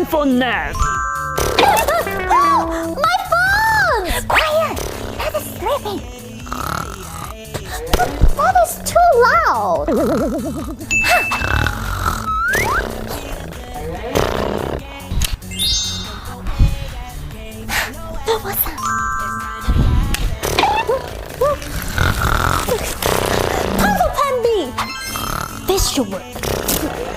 mindfulness. My phone! Quiet! That is sleeping. That is too loud. What's that? Puzzle Pen B! This should work.